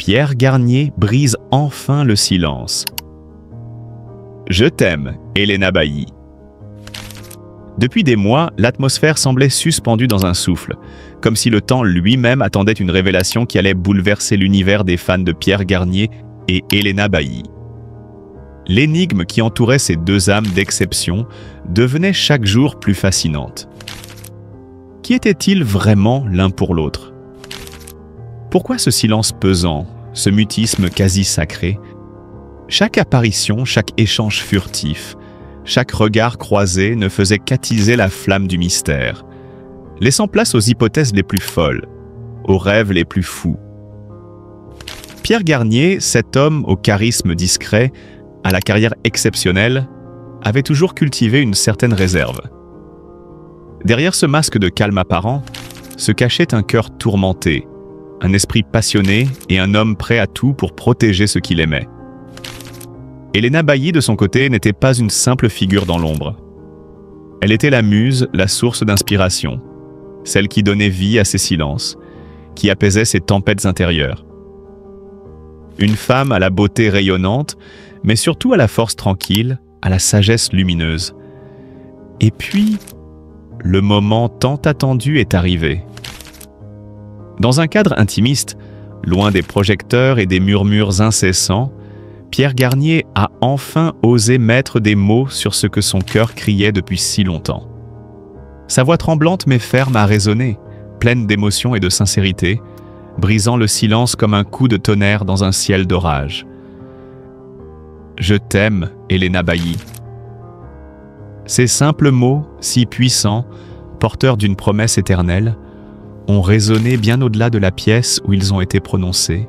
Pierre Garnier brise enfin le silence. Je t'aime, Helena Bailly. Depuis des mois, l'atmosphère semblait suspendue dans un souffle, comme si le temps lui-même attendait une révélation qui allait bouleverser l'univers des fans de Pierre Garnier et Helena Bailly. L'énigme qui entourait ces deux âmes d'exception devenait chaque jour plus fascinante. Qui étaient-ils vraiment l'un pour l'autre? Pourquoi ce silence pesant, ce mutisme quasi sacré? Chaque apparition, chaque échange furtif, chaque regard croisé ne faisait qu'attiser la flamme du mystère, laissant place aux hypothèses les plus folles, aux rêves les plus fous. Pierre Garnier, cet homme au charisme discret, à la carrière exceptionnelle, avait toujours cultivé une certaine réserve. Derrière ce masque de calme apparent, se cachait un cœur tourmenté, un esprit passionné et un homme prêt à tout pour protéger ce qu'il aimait. Helena Bailly, de son côté, n'était pas une simple figure dans l'ombre. Elle était la muse, la source d'inspiration, celle qui donnait vie à ses silences, qui apaisait ses tempêtes intérieures. Une femme à la beauté rayonnante, mais surtout à la force tranquille, à la sagesse lumineuse. Et puis, le moment tant attendu est arrivé. Dans un cadre intimiste, loin des projecteurs et des murmures incessants, Pierre Garnier a enfin osé mettre des mots sur ce que son cœur criait depuis si longtemps. Sa voix tremblante mais ferme a résonné, pleine d'émotion et de sincérité, brisant le silence comme un coup de tonnerre dans un ciel d'orage. Je t'aime, Helena Bailly. Ces simples mots, si puissants, porteurs d'une promesse éternelle, ont résonné bien au-delà de la pièce où ils ont été prononcés.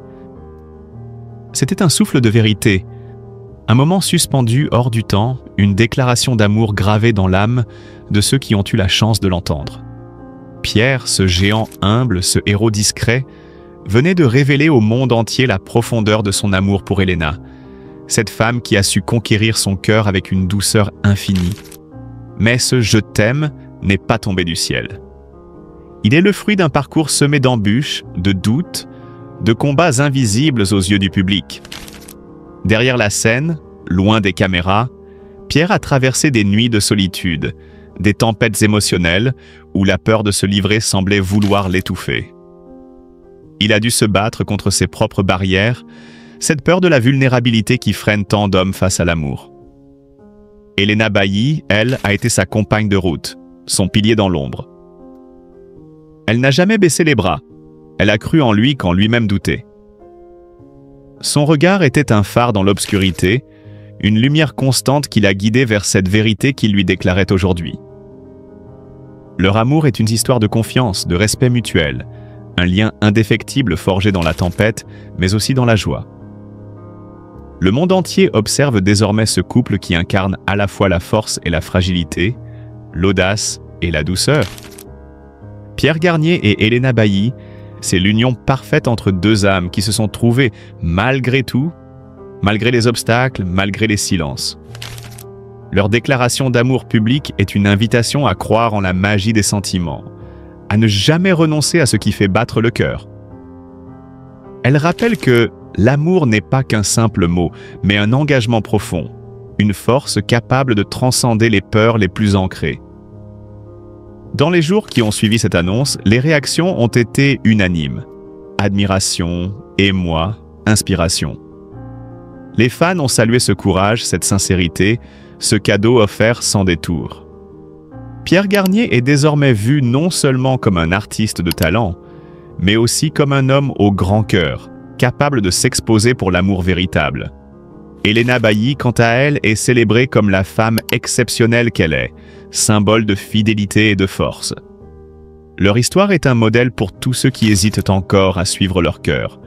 C'était un souffle de vérité, un moment suspendu hors du temps, une déclaration d'amour gravée dans l'âme de ceux qui ont eu la chance de l'entendre. Pierre, ce géant humble, ce héros discret, venait de révéler au monde entier la profondeur de son amour pour Helena, cette femme qui a su conquérir son cœur avec une douceur infinie. Mais ce « je t'aime » n'est pas tombé du ciel. Il est le fruit d'un parcours semé d'embûches, de doutes, de combats invisibles aux yeux du public. Derrière la scène, loin des caméras, Pierre a traversé des nuits de solitude, des tempêtes émotionnelles où la peur de se livrer semblait vouloir l'étouffer. Il a dû se battre contre ses propres barrières, cette peur de la vulnérabilité qui freine tant d'hommes face à l'amour. Helena Bailly, elle, a été sa compagne de route, son pilier dans l'ombre. Elle n'a jamais baissé les bras. Elle a cru en lui quand lui-même doutait. Son regard était un phare dans l'obscurité, une lumière constante qui l'a guidé vers cette vérité qu'il lui déclarait aujourd'hui. Leur amour est une histoire de confiance, de respect mutuel, un lien indéfectible forgé dans la tempête, mais aussi dans la joie. Le monde entier observe désormais ce couple qui incarne à la fois la force et la fragilité, l'audace et la douceur. Pierre Garnier et Helena Bailly, c'est l'union parfaite entre deux âmes qui se sont trouvées malgré tout, malgré les obstacles, malgré les silences. Leur déclaration d'amour public est une invitation à croire en la magie des sentiments, à ne jamais renoncer à ce qui fait battre le cœur. Elle rappelle que l'amour n'est pas qu'un simple mot, mais un engagement profond, une force capable de transcender les peurs les plus ancrées. Dans les jours qui ont suivi cette annonce, les réactions ont été unanimes. Admiration, émoi, inspiration. Les fans ont salué ce courage, cette sincérité, ce cadeau offert sans détour. Pierre Garnier est désormais vu non seulement comme un artiste de talent, mais aussi comme un homme au grand cœur, capable de s'exposer pour l'amour véritable. Helena Bailly, quant à elle, est célébrée comme la femme exceptionnelle qu'elle est, symbole de fidélité et de force. Leur histoire est un modèle pour tous ceux qui hésitent encore à suivre leur cœur,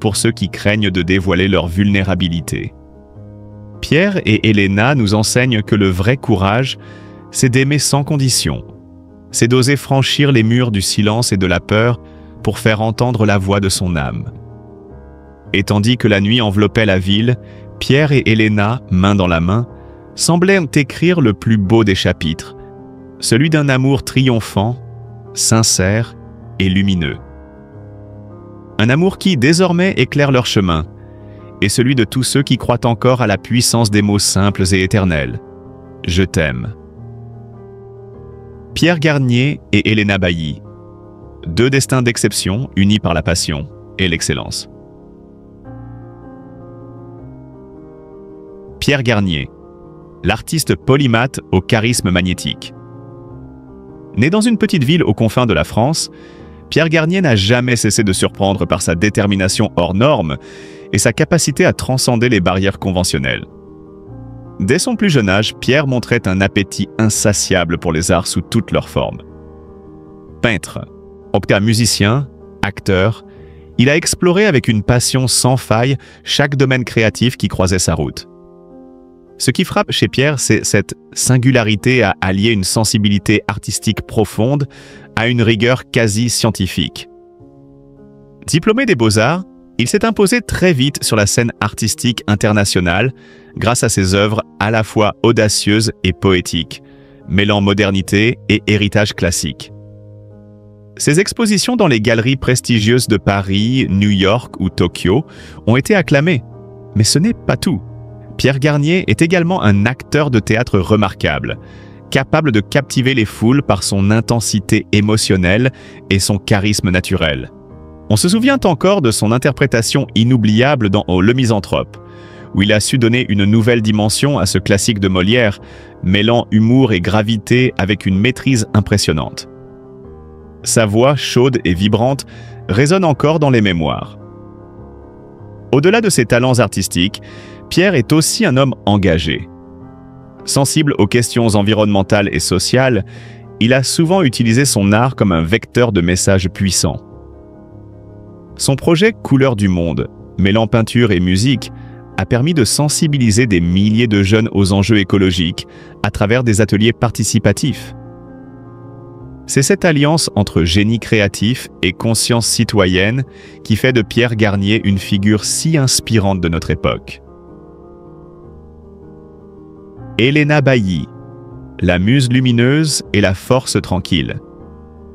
pour ceux qui craignent de dévoiler leur vulnérabilité. Pierre et Helena nous enseignent que le vrai courage, c'est d'aimer sans condition. C'est d'oser franchir les murs du silence et de la peur pour faire entendre la voix de son âme. Et tandis que la nuit enveloppait la ville, Pierre et Helena, main dans la main, semblaient écrire le plus beau des chapitres, celui d'un amour triomphant, sincère et lumineux. Un amour qui, désormais, éclaire leur chemin, et celui de tous ceux qui croient encore à la puissance des mots simples et éternels. Je t'aime. Pierre Garnier et Helena Bailly. Deux destins d'exception unis par la passion et l'excellence. Pierre Garnier, l'artiste polymathe au charisme magnétique. Né dans une petite ville aux confins de la France, Pierre Garnier n'a jamais cessé de surprendre par sa détermination hors norme et sa capacité à transcender les barrières conventionnelles. Dès son plus jeune âge, Pierre montrait un appétit insatiable pour les arts sous toutes leurs formes. Peintre, octa musicien, acteur, il a exploré avec une passion sans faille chaque domaine créatif qui croisait sa route. Ce qui frappe chez Pierre, c'est cette singularité à allier une sensibilité artistique profonde à une rigueur quasi scientifique. Diplômé des Beaux-Arts, il s'est imposé très vite sur la scène artistique internationale grâce à ses œuvres à la fois audacieuses et poétiques, mêlant modernité et héritage classique. Ses expositions dans les galeries prestigieuses de Paris, New York ou Tokyo ont été acclamées. Mais ce n'est pas tout. Pierre Garnier est également un acteur de théâtre remarquable, capable de captiver les foules par son intensité émotionnelle et son charisme naturel. On se souvient encore de son interprétation inoubliable dans Le Misanthrope, où il a su donner une nouvelle dimension à ce classique de Molière, mêlant humour et gravité avec une maîtrise impressionnante. Sa voix chaude et vibrante résonne encore dans les mémoires. Au-delà de ses talents artistiques, Pierre est aussi un homme engagé. Sensible aux questions environnementales et sociales, il a souvent utilisé son art comme un vecteur de messages puissants. Son projet Couleurs du monde, mêlant peinture et musique, a permis de sensibiliser des milliers de jeunes aux enjeux écologiques à travers des ateliers participatifs. C'est cette alliance entre génie créatif et conscience citoyenne qui fait de Pierre Garnier une figure si inspirante de notre époque. Helena Bailly, la muse lumineuse et la force tranquille.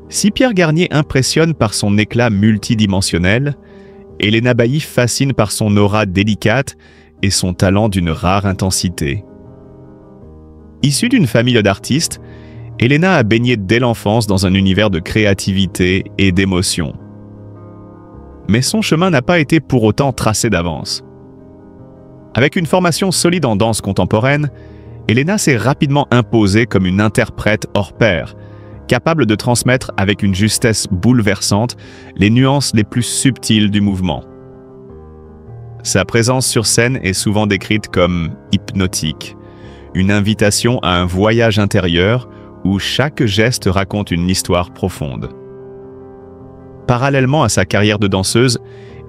Si Pierre Garnier impressionne par son éclat multidimensionnel, Helena Bailly fascine par son aura délicate et son talent d'une rare intensité. Issue d'une famille d'artistes, Helena a baigné dès l'enfance dans un univers de créativité et d'émotion. Mais son chemin n'a pas été pour autant tracé d'avance. Avec une formation solide en danse contemporaine, Helena s'est rapidement imposée comme une interprète hors pair, capable de transmettre avec une justesse bouleversante les nuances les plus subtiles du mouvement. Sa présence sur scène est souvent décrite comme hypnotique, une invitation à un voyage intérieur où chaque geste raconte une histoire profonde. Parallèlement à sa carrière de danseuse,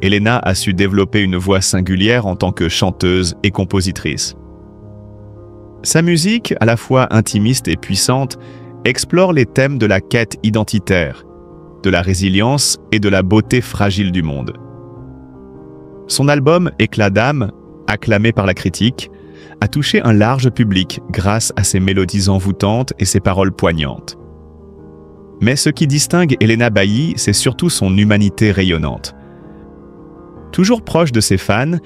Helena a su développer une voix singulière en tant que chanteuse et compositrice. Sa musique, à la fois intimiste et puissante, explore les thèmes de la quête identitaire, de la résilience et de la beauté fragile du monde. Son album Éclat d'âme, acclamé par la critique, a touché un large public grâce à ses mélodies envoûtantes et ses paroles poignantes. Mais ce qui distingue Helena Bailly, c'est surtout son humanité rayonnante. Toujours proche de ses fans,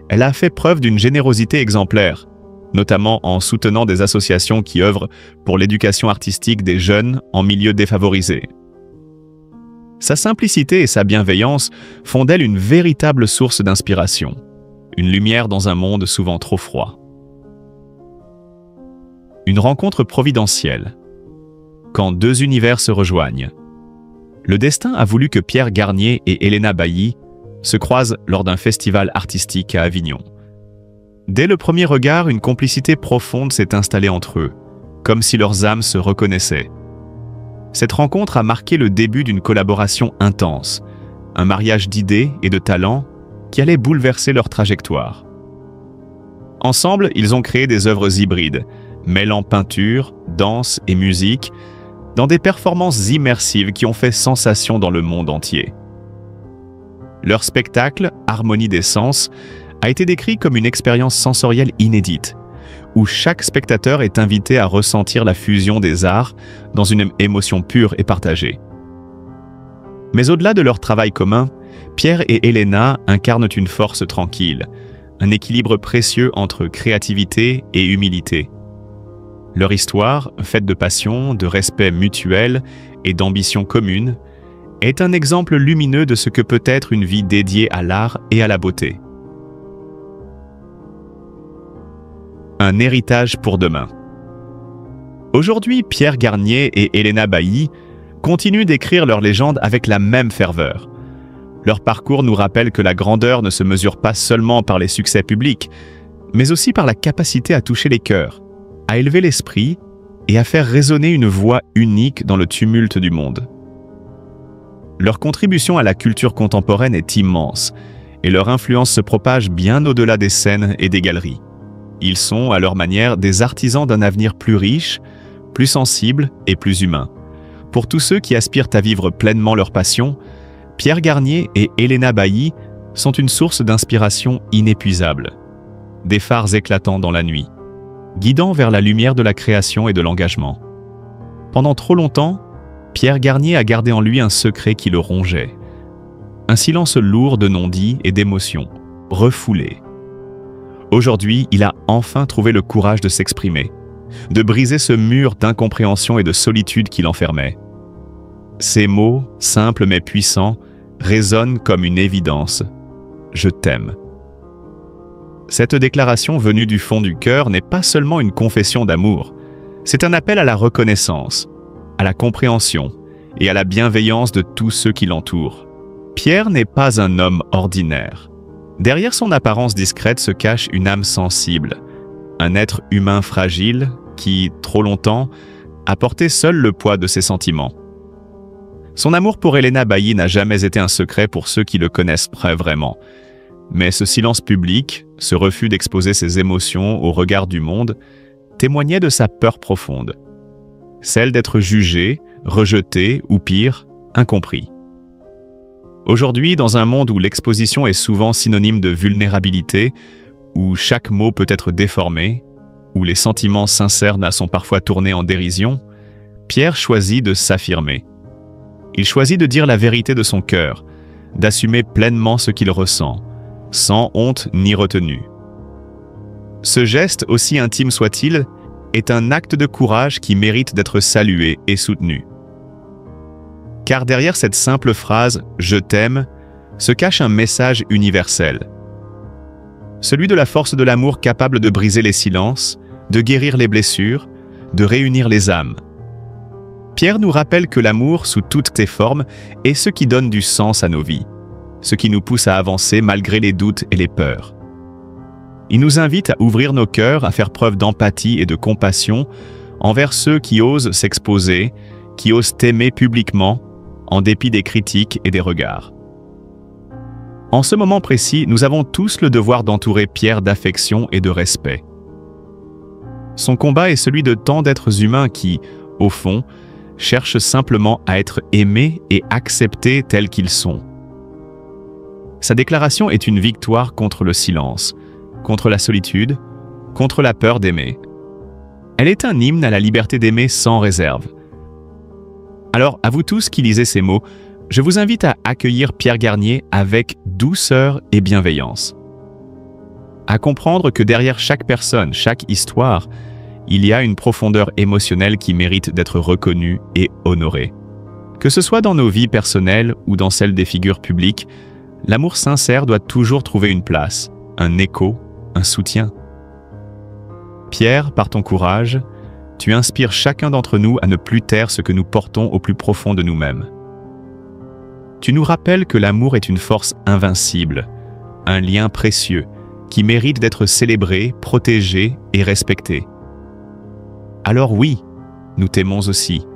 elle a fait preuve d'une générosité exemplaire, notamment en soutenant des associations qui œuvrent pour l'éducation artistique des jeunes en milieu défavorisé. Sa simplicité et sa bienveillance font d'elle une véritable source d'inspiration, une lumière dans un monde souvent trop froid. Une rencontre providentielle. Quand deux univers se rejoignent. Le destin a voulu que Pierre Garnier et Helena Bailly se croisent lors d'un festival artistique à Avignon. Dès le premier regard, une complicité profonde s'est installée entre eux, comme si leurs âmes se reconnaissaient. Cette rencontre a marqué le début d'une collaboration intense, un mariage d'idées et de talents qui allait bouleverser leur trajectoire. Ensemble, ils ont créé des œuvres hybrides, mêlant peinture, danse et musique, dans des performances immersives qui ont fait sensation dans le monde entier. Leur spectacle, Harmonie des sens, a été décrit comme une expérience sensorielle inédite, où chaque spectateur est invité à ressentir la fusion des arts dans une émotion pure et partagée. Mais au-delà de leur travail commun, Pierre et Elena incarnent une force tranquille, un équilibre précieux entre créativité et humilité. Leur histoire, faite de passion, de respect mutuel et d'ambition commune, est un exemple lumineux de ce que peut être une vie dédiée à l'art et à la beauté. Un héritage pour demain. Aujourd'hui, Pierre Garnier et Elena Bailly continuent d'écrire leur légende avec la même ferveur. Leur parcours nous rappelle que la grandeur ne se mesure pas seulement par les succès publics, mais aussi par la capacité à toucher les cœurs, à élever l'esprit et à faire résonner une voix unique dans le tumulte du monde. Leur contribution à la culture contemporaine est immense et leur influence se propage bien au-delà des scènes et des galeries. Ils sont, à leur manière, des artisans d'un avenir plus riche, plus sensible et plus humain. Pour tous ceux qui aspirent à vivre pleinement leur passion, Pierre Garnier et Elena Bailly sont une source d'inspiration inépuisable. Des phares éclatants dans la nuit, guidant vers la lumière de la création et de l'engagement. Pendant trop longtemps, Pierre Garnier a gardé en lui un secret qui le rongeait. Un silence lourd de non-dits et d'émotions, refoulé. Aujourd'hui, il a enfin trouvé le courage de s'exprimer, de briser ce mur d'incompréhension et de solitude qui l'enfermait. Ces mots, simples mais puissants, résonnent comme une évidence. Je t'aime. Cette déclaration venue du fond du cœur n'est pas seulement une confession d'amour, c'est un appel à la reconnaissance, à la compréhension et à la bienveillance de tous ceux qui l'entourent. Pierre n'est pas un homme ordinaire. Derrière son apparence discrète se cache une âme sensible, un être humain fragile qui, trop longtemps, a porté seul le poids de ses sentiments. Son amour pour Elena Bailly n'a jamais été un secret pour ceux qui le connaissent vraiment. Mais ce silence public, ce refus d'exposer ses émotions au regard du monde, témoignait de sa peur profonde. Celle d'être jugé, rejeté ou pire, incompris. Aujourd'hui, dans un monde où l'exposition est souvent synonyme de vulnérabilité, où chaque mot peut être déformé, où les sentiments sincères sont parfois tournés en dérision, Pierre choisit de s'affirmer. Il choisit de dire la vérité de son cœur, d'assumer pleinement ce qu'il ressent, sans honte ni retenue. Ce geste, aussi intime soit-il, est un acte de courage qui mérite d'être salué et soutenu. Car derrière cette simple phrase « Je t'aime » se cache un message universel. Celui de la force de l'amour capable de briser les silences, de guérir les blessures, de réunir les âmes. Pierre nous rappelle que l'amour, sous toutes ses formes, est ce qui donne du sens à nos vies, ce qui nous pousse à avancer malgré les doutes et les peurs. Il nous invite à ouvrir nos cœurs, à faire preuve d'empathie et de compassion envers ceux qui osent s'exposer, qui osent aimer publiquement, en dépit des critiques et des regards. En ce moment précis, nous avons tous le devoir d'entourer Pierre d'affection et de respect. Son combat est celui de tant d'êtres humains qui, au fond, cherchent simplement à être aimés et acceptés tels qu'ils sont. Sa déclaration est une victoire contre le silence, contre la solitude, contre la peur d'aimer. Elle est un hymne à la liberté d'aimer sans réserve. Alors, à vous tous qui lisez ces mots, je vous invite à accueillir Pierre Garnier avec douceur et bienveillance. À comprendre que derrière chaque personne, chaque histoire, il y a une profondeur émotionnelle qui mérite d'être reconnue et honorée. Que ce soit dans nos vies personnelles ou dans celles des figures publiques, l'amour sincère doit toujours trouver une place, un écho, un soutien. Pierre, par ton courage, tu inspires chacun d'entre nous à ne plus taire ce que nous portons au plus profond de nous-mêmes. Tu nous rappelles que l'amour est une force invincible, un lien précieux qui mérite d'être célébré, protégé et respecté. Alors oui, nous t'aimons aussi,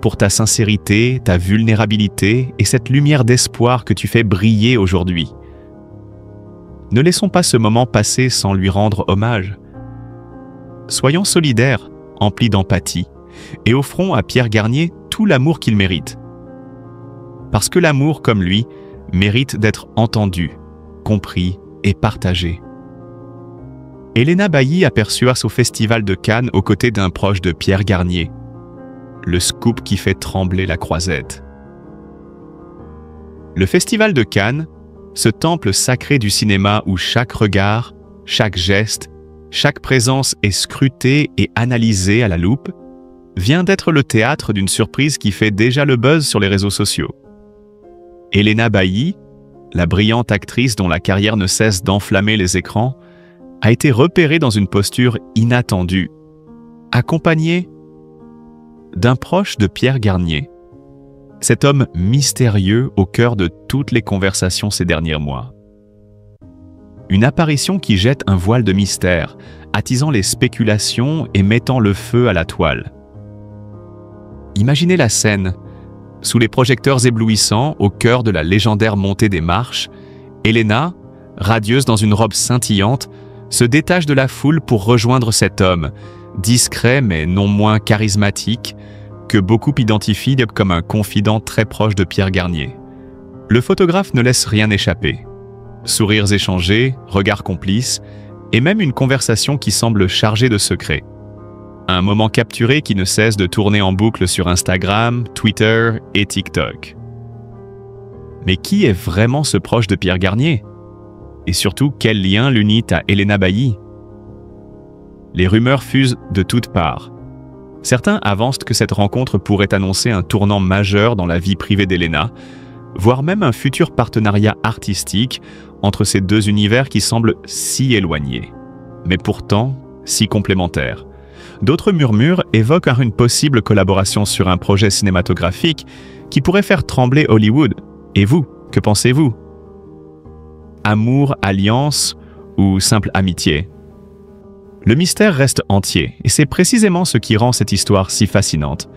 pour ta sincérité, ta vulnérabilité et cette lumière d'espoir que tu fais briller aujourd'hui. Ne laissons pas ce moment passer sans lui rendre hommage. Soyons solidaires, emplis d'empathie, et offrons à Pierre Garnier tout l'amour qu'il mérite. Parce que l'amour, comme lui, mérite d'être entendu, compris et partagé. Elena Bailly aperçut au Festival de Cannes aux côtés d'un proche de Pierre Garnier. Le scoop qui fait trembler la Croisette. Le Festival de Cannes, ce temple sacré du cinéma où chaque regard, chaque geste, chaque présence est scrutée et analysée à la loupe, vient d'être le théâtre d'une surprise qui fait déjà le buzz sur les réseaux sociaux. Helena Bailly, la brillante actrice dont la carrière ne cesse d'enflammer les écrans, a été repérée dans une posture inattendue, accompagnée d'un proche de Pierre Garnier, cet homme mystérieux au cœur de toutes les conversations ces derniers mois. Une apparition qui jette un voile de mystère, attisant les spéculations et mettant le feu à la toile. Imaginez la scène. Sous les projecteurs éblouissants, au cœur de la légendaire montée des marches, Helena, radieuse dans une robe scintillante, se détache de la foule pour rejoindre cet homme, discret mais non moins charismatique, que beaucoup identifient comme un confident très proche de Pierre Garnier. Le photographe ne laisse rien échapper. Sourires échangés, regards complices, et même une conversation qui semble chargée de secrets. Un moment capturé qui ne cesse de tourner en boucle sur Instagram, Twitter et TikTok. Mais qui est vraiment ce proche de Pierre Garnier? Et surtout, quel lien l'unit à Helena Bailly? Les rumeurs fusent de toutes parts. Certains avancent que cette rencontre pourrait annoncer un tournant majeur dans la vie privée d'Helena, voire même un futur partenariat artistique entre ces deux univers qui semblent si éloignés, mais pourtant si complémentaires. D'autres murmures évoquent une possible collaboration sur un projet cinématographique qui pourrait faire trembler Hollywood. Et vous, que pensez-vous? Amour, alliance ou simple amitié? Le mystère reste entier, et c'est précisément ce qui rend cette histoire si fascinante.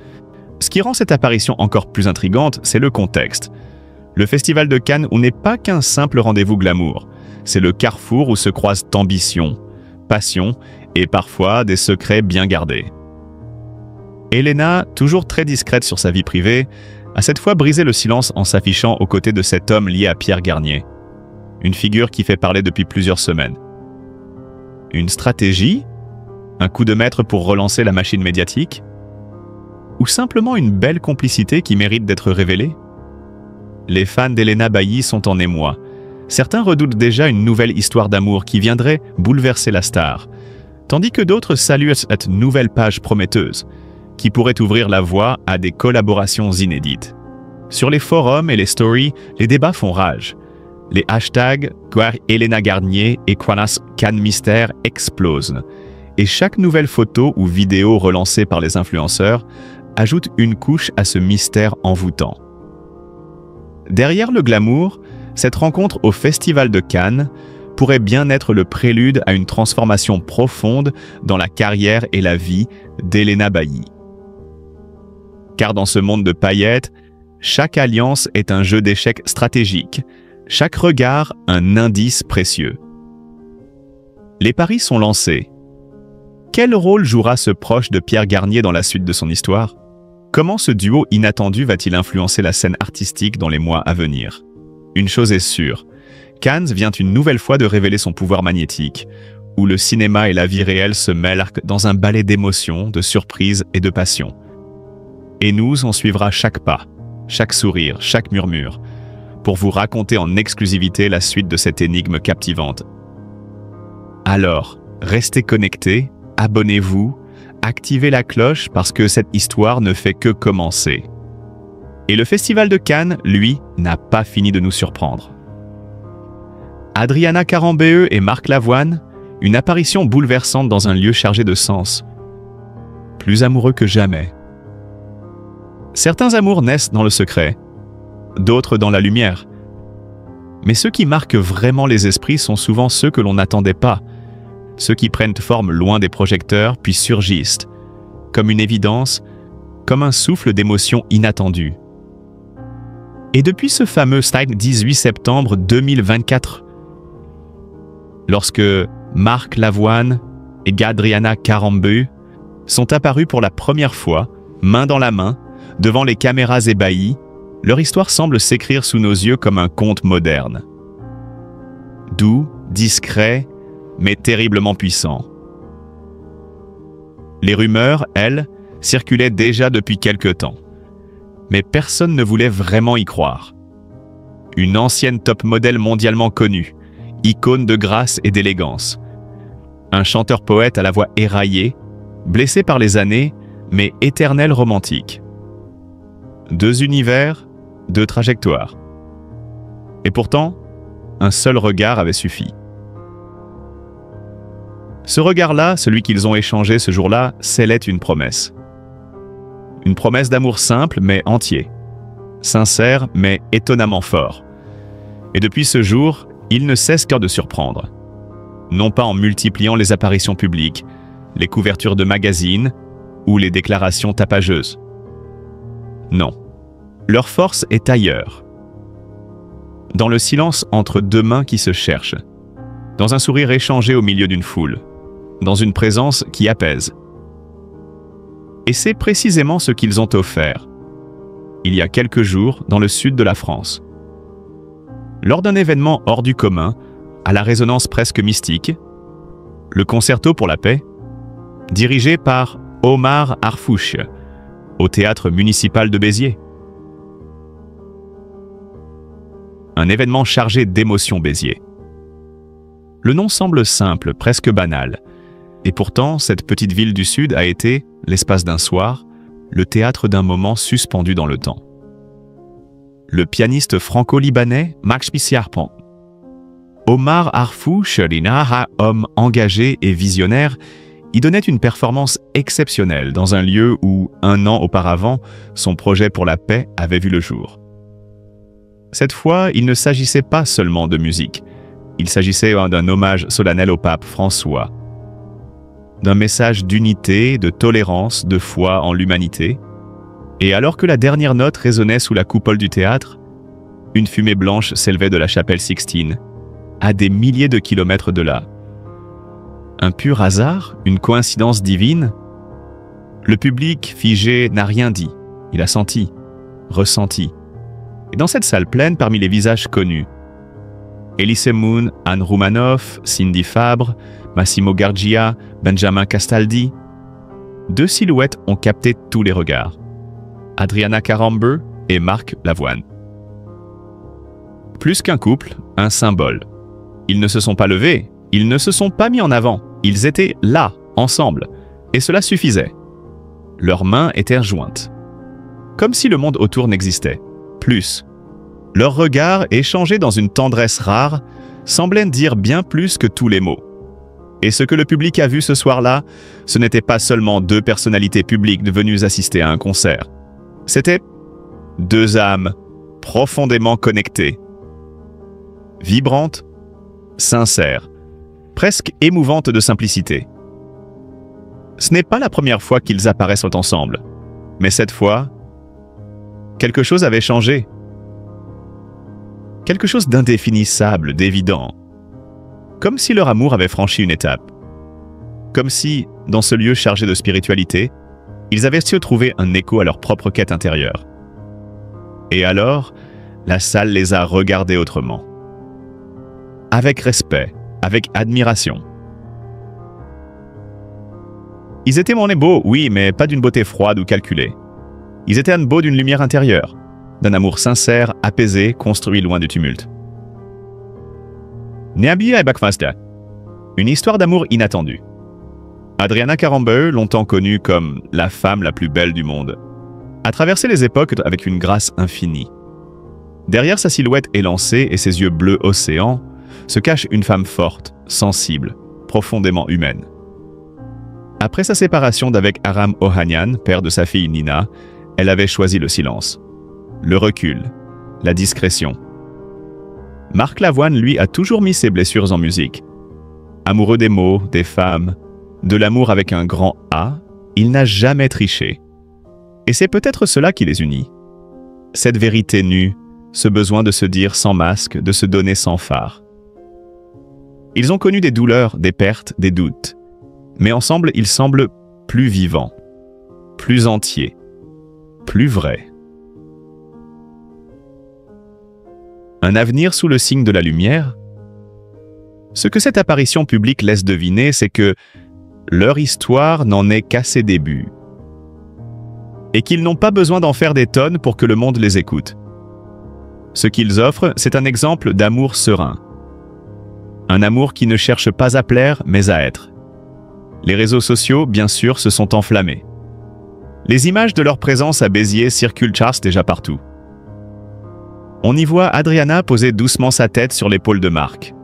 Ce qui rend cette apparition encore plus intrigante, c'est le contexte. Le Festival de Cannes où n'est pas qu'un simple rendez-vous glamour, c'est le carrefour où se croisent ambition, passion et parfois des secrets bien gardés. Helena, toujours très discrète sur sa vie privée, a cette fois brisé le silence en s'affichant aux côtés de cet homme lié à Pierre Garnier. Une figure qui fait parler depuis plusieurs semaines. Une stratégie? Un coup de maître pour relancer la machine médiatique? Ou simplement une belle complicité qui mérite d'être révélée? Les fans d'Helena Bailly sont en émoi. Certains redoutent déjà une nouvelle histoire d'amour qui viendrait bouleverser la star, tandis que d'autres saluent cette nouvelle page prometteuse, qui pourrait ouvrir la voie à des collaborations inédites. Sur les forums et les stories, les débats font rage. Les hashtags Helena Garnier et Cannes Mystère explosent, et chaque nouvelle photo ou vidéo relancée par les influenceurs ajoute une couche à ce mystère envoûtant. Derrière le glamour, cette rencontre au Festival de Cannes pourrait bien être le prélude à une transformation profonde dans la carrière et la vie d'Helena Bailly. Car dans ce monde de paillettes, chaque alliance est un jeu d'échecs stratégique, chaque regard un indice précieux. Les paris sont lancés. Quel rôle jouera ce proche de Pierre Garnier dans la suite de son histoire? Comment ce duo inattendu va-t-il influencer la scène artistique dans les mois à venir? Une chose est sûre, Cannes vient une nouvelle fois de révéler son pouvoir magnétique, où le cinéma et la vie réelle se mêlent dans un ballet d'émotions, de surprises et de passion. Et nous, on suivra chaque pas, chaque sourire, chaque murmure, pour vous raconter en exclusivité la suite de cette énigme captivante. Alors, restez connectés, abonnez-vous, activez la cloche parce que cette histoire ne fait que commencer. Et le Festival de Cannes, lui, n'a pas fini de nous surprendre. Adriana Karembeu et Marc Lavoine, une apparition bouleversante dans un lieu chargé de sens. Plus amoureux que jamais. Certains amours naissent dans le secret, d'autres dans la lumière. Mais ceux qui marquent vraiment les esprits sont souvent ceux que l'on n'attendait pas, ceux qui prennent forme loin des projecteurs puis surgissent, comme une évidence, comme un souffle d'émotion inattendue. Et depuis ce fameux 18 septembre 2024, lorsque Marc Lavoine et Adriana Karembeu sont apparus pour la première fois, main dans la main, devant les caméras ébahies, leur histoire semble s'écrire sous nos yeux comme un conte moderne. Doux, discret, mais terriblement puissant. Les rumeurs, elles, circulaient déjà depuis quelque temps. Mais personne ne voulait vraiment y croire. une ancienne top modèle mondialement connue, icône de grâce et d'élégance. Un chanteur-poète à la voix éraillée, blessé par les années, mais éternel romantique. Deux univers, deux trajectoires. Et pourtant, un seul regard avait suffi. Ce regard-là, celui qu'ils ont échangé ce jour-là, scellait une promesse. Une promesse d'amour simple mais entier. Sincère mais étonnamment fort. Et depuis ce jour, il ne cesse que de surprendre. Non pas en multipliant les apparitions publiques, les couvertures de magazines ou les déclarations tapageuses. Non. Leur force est ailleurs. Dans le silence entre deux mains qui se cherchent. Dans un sourire échangé au milieu d'une foule. Dans une présence qui apaise. Et c'est précisément ce qu'ils ont offert, il y a quelques jours, dans le sud de la France. Lors d'un événement hors du commun, à la résonance presque mystique, le Concerto pour la paix, dirigé par Omar Harfouch, au théâtre municipal de Béziers. Un événement chargé d'émotions Béziers. Le nom semble simple, presque banal, et pourtant cette petite ville du sud a été, l'espace d'un soir, le théâtre d'un moment suspendu dans le temps. Le pianiste franco-libanais Max Pissiarpan. Omar Harfouch, homme engagé et visionnaire, y donnait une performance exceptionnelle dans un lieu où, un an auparavant, son projet pour la paix avait vu le jour. Cette fois, il ne s'agissait pas seulement de musique, il s'agissait d'un hommage solennel au pape François, d'un message d'unité, de tolérance, de foi en l'humanité. Et alors que la dernière note résonnait sous la coupole du théâtre, une fumée blanche s'élevait de la chapelle Sixtine, à des milliers de kilomètres de là. Un pur hasard? Une coïncidence divine? Le public figé n'a rien dit, il a senti, ressenti. Et dans cette salle pleine, parmi les visages connus, Elise Moon, Anne Roumanoff, Cindy Fabre, Massimo Gargia, Benjamin Castaldi. Deux silhouettes ont capté tous les regards. Adriana Carambeu et Marc Lavoine. Plus qu'un couple, un symbole. Ils ne se sont pas levés, ils ne se sont pas mis en avant, ils étaient là, ensemble, et cela suffisait. Leurs mains étaient jointes. Comme si le monde autour n'existait. Plus. Leurs regards, échangés dans une tendresse rare, semblaient dire bien plus que tous les mots. Et ce que le public a vu ce soir-là, ce n'était pas seulement deux personnalités publiques venues assister à un concert. C'était deux âmes profondément connectées. Vibrantes, sincères, presque émouvantes de simplicité. Ce n'est pas la première fois qu'ils apparaissent ensemble, mais cette fois, quelque chose avait changé. Quelque chose d'indéfinissable, d'évident. Comme si leur amour avait franchi une étape. Comme si, dans ce lieu chargé de spiritualité, ils avaient su trouver un écho à leur propre quête intérieure. Et alors, la salle les a regardés autrement. Avec respect, avec admiration. Ils étaient mon beaux, oui, mais pas d'une beauté froide ou calculée. Ils étaient beaux d'une lumière intérieure, d'un amour sincère, apaisé, construit loin du tumulte. Neabia et Bakfasta. Une histoire d'amour inattendue. Adriana Carambeu, longtemps connue comme la femme la plus belle du monde, a traversé les époques avec une grâce infinie. Derrière sa silhouette élancée et ses yeux bleus océan, se cache une femme forte, sensible, profondément humaine. Après sa séparation d'avec Aram Ohanian, père de sa fille Nina, elle avait choisi le silence, le recul, la discrétion. Marc Lavoine, lui, a toujours mis ses blessures en musique. Amoureux des mots, des femmes, de l'amour avec un grand A, il n'a jamais triché. Et c'est peut-être cela qui les unit. Cette vérité nue, ce besoin de se dire sans masque, de se donner sans phare. Ils ont connu des douleurs, des pertes, des doutes. Mais ensemble, ils semblent plus vivants, plus entiers, plus vrais. Un avenir sous le signe de la lumière? Ce que cette apparition publique laisse deviner, c'est que leur histoire n'en est qu'à ses débuts. Et qu'ils n'ont pas besoin d'en faire des tonnes pour que le monde les écoute. Ce qu'ils offrent, c'est un exemple d'amour serein. Un amour qui ne cherche pas à plaire, mais à être. Les réseaux sociaux, bien sûr, se sont enflammés. Les images de leur présence à Béziers circulent déjà partout. On y voit Adriana poser doucement sa tête sur l'épaule de Marc.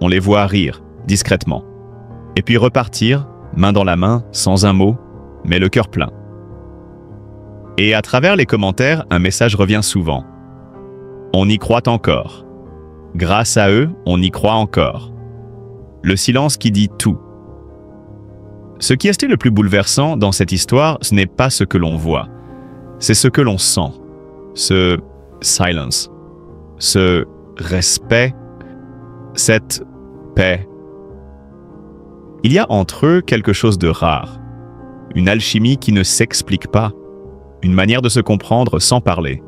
On les voit rire, discrètement. Et puis repartir, main dans la main, sans un mot, mais le cœur plein. Et à travers les commentaires, un message revient souvent. On y croit encore. Grâce à eux, on y croit encore. Le silence qui dit tout. Ce qui est le plus bouleversant dans cette histoire, ce n'est pas ce que l'on voit. C'est ce que l'on sent. Ce silence. Ce respect. Cette paix. Il y a entre eux quelque chose de rare. Une alchimie qui ne s'explique pas. Une manière de se comprendre sans parler.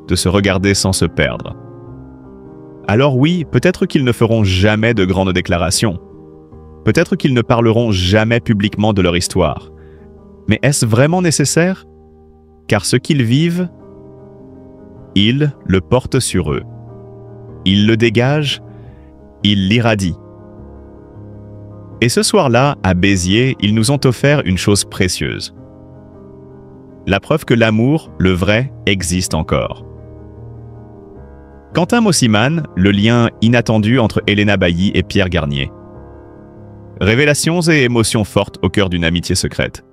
De se regarder sans se perdre. Alors oui, peut-être qu'ils ne feront jamais de grandes déclarations. Peut-être qu'ils ne parleront jamais publiquement de leur histoire. Mais est-ce vraiment nécessaire? Car ce qu'ils vivent, ils le portent sur eux. Ils le dégagent, ils l'irradient. Et ce soir-là, à Béziers, ils nous ont offert une chose précieuse. La preuve que l'amour, le vrai, existe encore. Quentin Mosimann, le lien inattendu entre Helena Bailly et Pierre Garnier. Révélations et émotions fortes au cœur d'une amitié secrète.